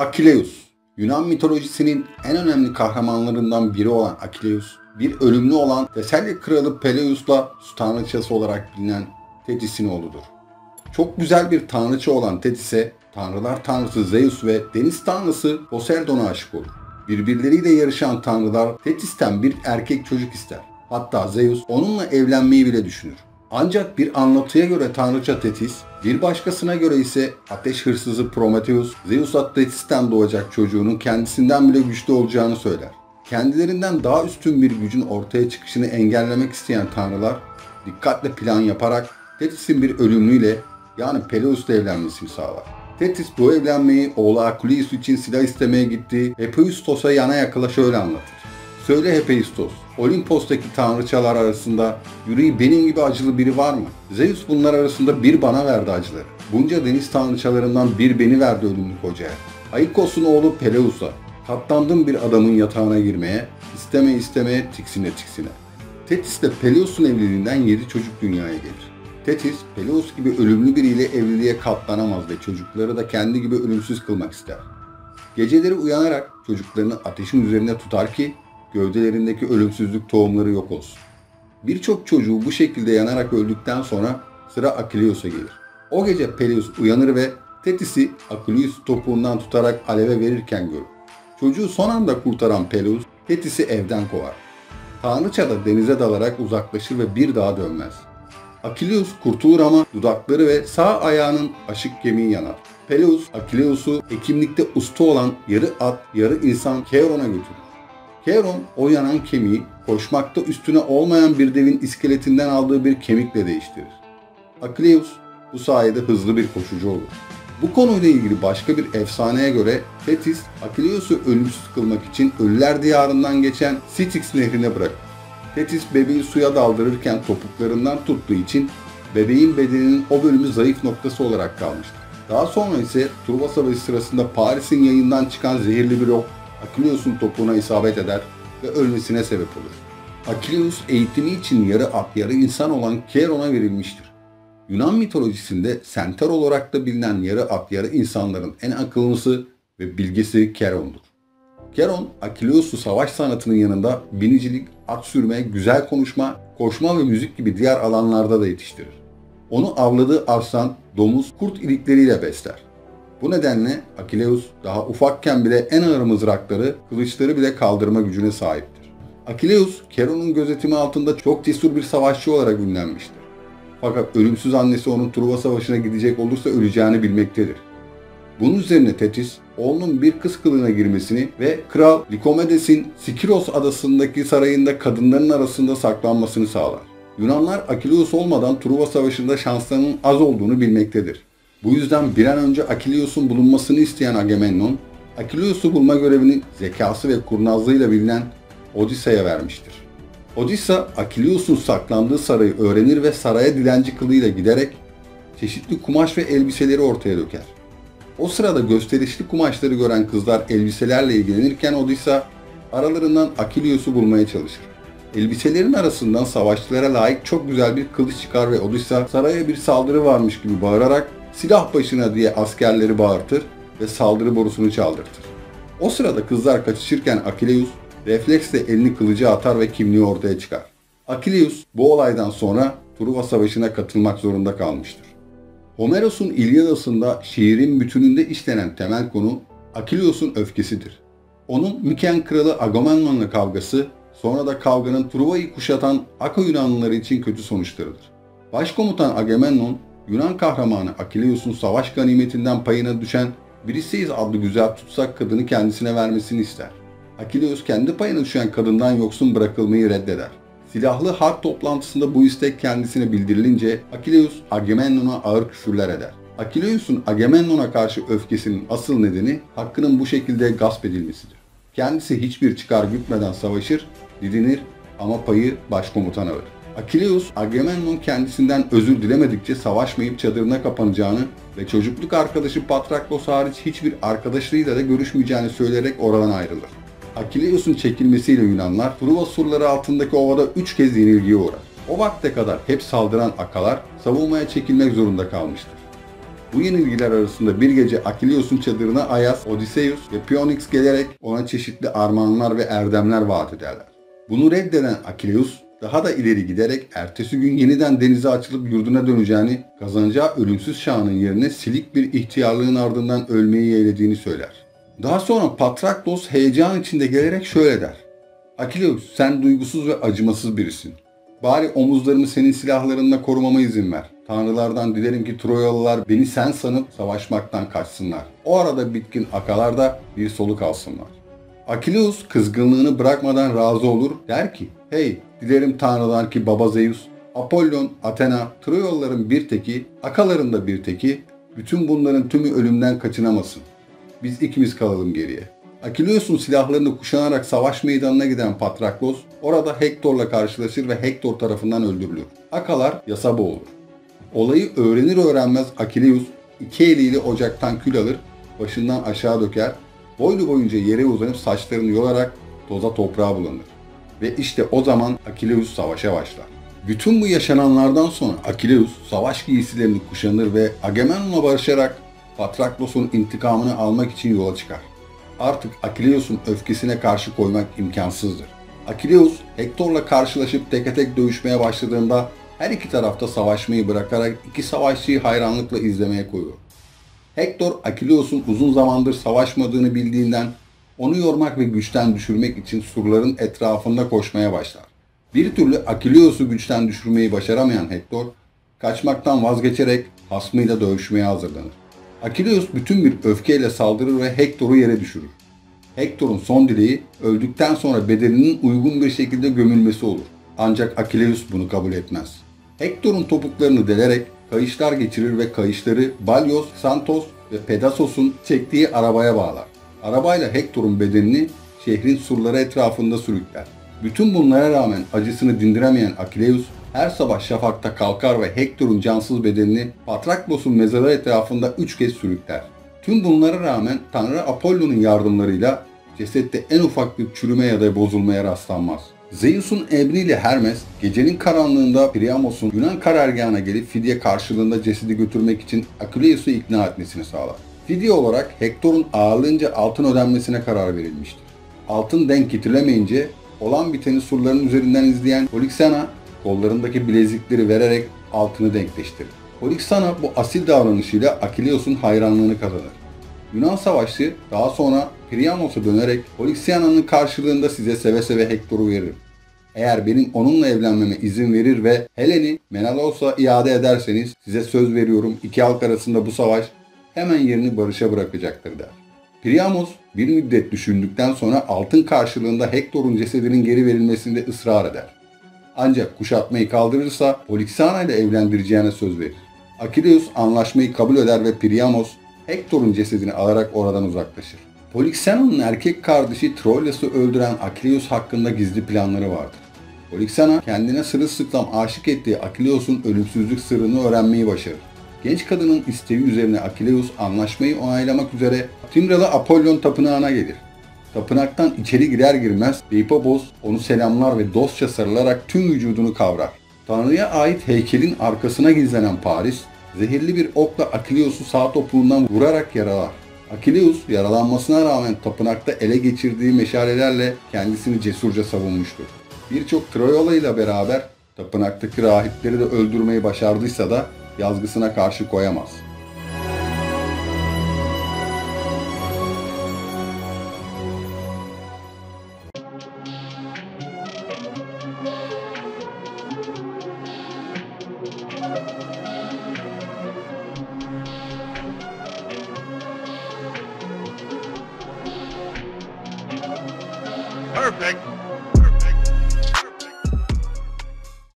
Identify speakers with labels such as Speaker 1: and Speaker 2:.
Speaker 1: Akileus, Yunan mitolojisinin en önemli kahramanlarından biri olan Akileus, bir ölümlü olan Teselya kralı Peleus'la su tanrıçası olarak bilinen Thetis'in oğludur. Çok güzel bir tanrıça olan Thetis'e tanrılar tanrısı Zeus ve deniz tanrısı Poseidon'a aşık olur. Birbirleriyle yarışan tanrılar Thetis'ten bir erkek çocuk ister. Hatta Zeus onunla evlenmeyi bile düşünür. Ancak bir anlatıya göre tanrıça Thetis, bir başkasına göre ise ateş hırsızı Prometheus, Zeus'a Thetis'ten doğacak çocuğunun kendisinden bile güçlü olacağını söyler. Kendilerinden daha üstün bir gücün ortaya çıkışını engellemek isteyen tanrılar, dikkatle plan yaparak Thetis'in bir ölümlüyle yani Peleus'la evlenmesini sağlar. Thetis bu evlenmeyi oğlu Akuleus için silah istemeye gittiği Hephaistos'a yana yakıla şöyle anlatır. Söyle Hephaistos, Olimpos'taki tanrıçalar arasında yüreği benim gibi acılı biri var mı? Zeus bunlar arasında bir bana verdi acıları. Bunca deniz tanrıçalarından bir beni verdi ölümlü kocaya. Aikos'un oğlu Peleus'a, katlandım bir adamın yatağına girmeye, istemeye tiksine. Thetis ile Peleus'un evliliğinden 7 çocuk dünyaya gelir. Thetis, Peleus gibi ölümlü biriyle evliliğe katlanamaz ve çocukları da kendi gibi ölümsüz kılmak ister. Geceleri uyanarak çocuklarını ateşin üzerine tutar ki gövdelerindeki ölümsüzlük tohumları yok olsun. Birçok çocuğu bu şekilde yanarak öldükten sonra sıra Akileus'a gelir. O gece Peleus uyanır ve Thetis'i Akileus topuğundan tutarak aleve verirken görür. Çocuğu son anda kurtaran Peleus, Thetis'i evden kovar. Tanrıça da denize dalarak uzaklaşır ve bir daha dönmez. Akileus kurtulur ama dudakları ve sağ ayağının aşık kemiği yanar. Peleus, Akileus'u hekimlikte usta olan yarı at, yarı insan Cheiron'a götürür. Cheiron o yanan kemiği koşmakta üstüne olmayan bir devin iskeletinden aldığı bir kemikle değiştirir. Akileus bu sayede hızlı bir koşucu olur. Bu konuyla ilgili başka bir efsaneye göre Thetis, Akileus'u ölümsüz kılmak için Ölüler Diyarı'ndan geçen Styx nehrine bırakır. Thetis bebeği suya daldırırken topuklarından tuttuğu için bebeğin bedeninin o bölümü zayıf noktası olarak kalmıştır. Daha sonra ise Truva Savaşı sırasında Paris'in yayından çıkan zehirli bir ok Akileus'un topuğuna isabet eder ve ölmesine sebep olur. Akileus eğitimi için yarı at yarı insan olan Cheiron'a verilmiştir. Yunan mitolojisinde Centaur olarak da bilinen yarı at yarı insanların en akıllısı ve bilgisi Cheiron'dur. Cheiron, Akileus'u savaş sanatının yanında binicilik, at sürme, güzel konuşma, koşma ve müzik gibi diğer alanlarda da yetiştirir. Onu avladığı aslan, domuz, kurt ilikleriyle besler. Bu nedenle Akileus daha ufakken bile en ağır mızrakları, kılıçları bile kaldırma gücüne sahiptir. Akileus, Cheiron'un gözetimi altında çok cesur bir savaşçı olarak ünlenmiştir. Fakat ölümsüz annesi onun Truva Savaşı'na gidecek olursa öleceğini bilmektedir. Bunun üzerine Thetis, oğlunun bir kız kılığına girmesini ve Kral Likomedes'in Skiros adasındaki sarayında kadınların arasında saklanmasını sağlar. Yunanlar Akileus olmadan Truva Savaşı'nda şanslarının az olduğunu bilmektedir. Bu yüzden bir an önce Akileus'un bulunmasını isteyen Agamemnon, Akileus'u bulma görevini zekası ve kurnazlığıyla bilinen Odysseus'a vermiştir. Odysseus, Akileus'un saklandığı sarayı öğrenir ve saraya dilenci kılığıyla giderek çeşitli kumaş ve elbiseleri ortaya döker. O sırada gösterişli kumaşları gören kızlar elbiselerle ilgilenirken Odysseus aralarından Akileus'u bulmaya çalışır. Elbiselerin arasından savaşçılara layık çok güzel bir kılıç çıkar ve Odysseus saraya bir saldırı varmış gibi bağırarak silah başına diye askerleri bağırtır ve saldırı borusunu çaldırtır. O sırada kızlar kaçışırken Akileus refleksle elini kılıca atar ve kimliği ortaya çıkar. Akileus bu olaydan sonra Truva Savaşı'na katılmak zorunda kalmıştır. Homeros'un İlyadası'nda şiirin bütününde işlenen temel konu Akileus'un öfkesidir. Onun Miken kralı Agamemnon'la kavgası, sonra da kavganın Truva'yı kuşatan Aka Yunanlıları için kötü sonuçlarıdır. Başkomutan Agamemnon, Yunan kahramanı Akileus'un savaş ganimetinden payına düşen Briseis adlı güzel tutsak kadını kendisine vermesini ister. Akileus kendi payına düşen kadından yoksun bırakılmayı reddeder. Silahlı harp toplantısında bu istek kendisine bildirilince Akileus Agamemnon'a ağır küfürler eder. Akileus'un Agamemnon'a karşı öfkesinin asıl nedeni hakkının bu şekilde gasp edilmesidir. Kendisi hiçbir çıkar gütmeden savaşır, didinir ama payı başkomutan alır. Akileus, Agamemnon kendisinden özür dilemedikçe savaşmayıp çadırına kapanacağını ve çocukluk arkadaşı Patraklos hariç hiçbir arkadaşlarıyla da görüşmeyeceğini söyleyerek oradan ayrılır. Akileus'un çekilmesiyle Yunanlar Truva surları altındaki ovada 3 kez yenilgiye uğrar. O vakte kadar hep saldıran Akalar savunmaya çekilmek zorunda kalmıştır. Bu yenilgiler arasında bir gece Akileus'un çadırına Ayas, Odysseus ve Phoenix gelerek ona çeşitli armağanlar ve erdemler vaat ederler. Bunu reddeden Akileus daha da ileri giderek ertesi gün yeniden denize açılıp yurduna döneceğini, kazanacağı ölümsüz şanın yerine silik bir ihtiyarlığın ardından ölmeyi yeğlediğini söyler. Daha sonra Patraklos heyecan içinde gelerek şöyle der: Akileus, sen duygusuz ve acımasız birisin. Bari omuzlarımı senin silahlarınla korumama izin ver. Tanrılardan dilerim ki Troyalılar beni sen sanıp savaşmaktan kaçsınlar. O arada bitkin akalar da bir soluk alsınlar. Akileus kızgınlığını bırakmadan razı olur, der ki, hey, dilerim Tanrılar ki Baba Zeus, Apollon, Athena, Troyalıların bir teki, akaların da bir teki, bütün bunların tümü ölümden kaçınamasın. Biz ikimiz kalalım geriye. Akileus'un silahlarını kuşanarak savaş meydanına giden Patraklos, orada Hektor'la karşılaşır ve Hektor tarafından öldürülür. Akalar yasa boğulur. Olayı öğrenir öğrenmez Akileus iki eliyle ocaktan kül alır, başından aşağı döker, boylu boyunca yere uzanıp saçlarını yolarak toza toprağa bulanır. Ve işte o zaman Akileus savaşa başlar. Bütün bu yaşananlardan sonra Akileus savaş giysilerini kuşanır ve Agamemnon'la barışarak Patraklos'un intikamını almak için yola çıkar. Artık Akileus'un öfkesine karşı koymak imkansızdır. Akileus, Hektor'la karşılaşıp teke tek dövüşmeye başladığında her iki tarafta savaşmayı bırakarak iki savaşçıyı hayranlıkla izlemeye koyuyor. Hektor, Akileus'un uzun zamandır savaşmadığını bildiğinden onu yormak ve güçten düşürmek için surların etrafında koşmaya başlar. Bir türlü Akileus'u güçten düşürmeyi başaramayan Hektor, kaçmaktan vazgeçerek hasmıyla dövüşmeye hazırlanır. Akileus bütün bir öfkeyle saldırır ve Hektor'u yere düşürür. Hektor'un son dileği öldükten sonra bedeninin uygun bir şekilde gömülmesi olur. Ancak Akileus bunu kabul etmez. Hektor'un topuklarını delerek kayışlar geçirir ve kayışları Balyos, Santos ve Pedasos'un çektiği arabaya bağlar. Arabayla Hektor'un bedenini şehrin surları etrafında sürükler. Bütün bunlara rağmen acısını dindiremeyen Akileus her sabah şafakta kalkar ve Hektor'un cansız bedenini Patraklos'un mezarı etrafında 3 kez sürükler. Tüm bunlara rağmen Tanrı Apollon'un yardımlarıyla cesette en ufak bir çürüme ya da bozulmaya rastlanmaz. Zeus'un emriyle Hermes, gecenin karanlığında Priamos'un Yunan karargahına gelip fidye karşılığında cesedi götürmek için Akileus'u ikna etmesini sağlar. Fidye olarak Hektor'un ağırlığınca altın ödenmesine karar verilmiştir. Altın denk getirilemeyince olan biteni surların üzerinden izleyen Polyxena, kollarındaki bilezikleri vererek altını denkleştirir. Polyxena bu asil davranışıyla Akileus'un hayranlığını kazanır. Yunan savaşçı daha sonra Priamos'a dönerek Polyxena'nın karşılığında size seve seve Hektor'u veririm. Eğer benim onunla evlenmeme izin verir ve Helen'i Menelaos'a iade ederseniz size söz veriyorum iki halk arasında bu savaş hemen yerini barışa bırakacaktır der. Priamos bir müddet düşündükten sonra altın karşılığında Hektor'un cesedinin geri verilmesinde ısrar eder. Ancak kuşatmayı kaldırırsa Polyxena ile evlendireceğine söz verir. Akileus anlaşmayı kabul eder ve Priamos Hektor'un cesedini alarak oradan uzaklaşır. Polyxena'nın erkek kardeşi Troilus'u öldüren Akileus hakkında gizli planları vardır. Polyxena kendine sırılsıklam aşık ettiği Akileus'un ölümsüzlük sırrını öğrenmeyi başarır. Genç kadının isteği üzerine Akileus anlaşmayı onaylamak üzere Timralı Apollon tapınağına gelir. Tapınaktan içeri girer girmez Deipobos onu selamlar ve dostça sarılarak tüm vücudunu kavrar. Tanrı'ya ait heykelin arkasına gizlenen Paris, zehirli bir okla Akileus'u sağ topuğundan vurarak yaralar. Akileus yaralanmasına rağmen tapınakta ele geçirdiği meşalelerle kendisini cesurca savunmuştur. Birçok Troyalı ile beraber tapınaktaki rahipleri de öldürmeyi başardıysa da yazgısına karşı koyamaz.
Speaker 2: Perfect.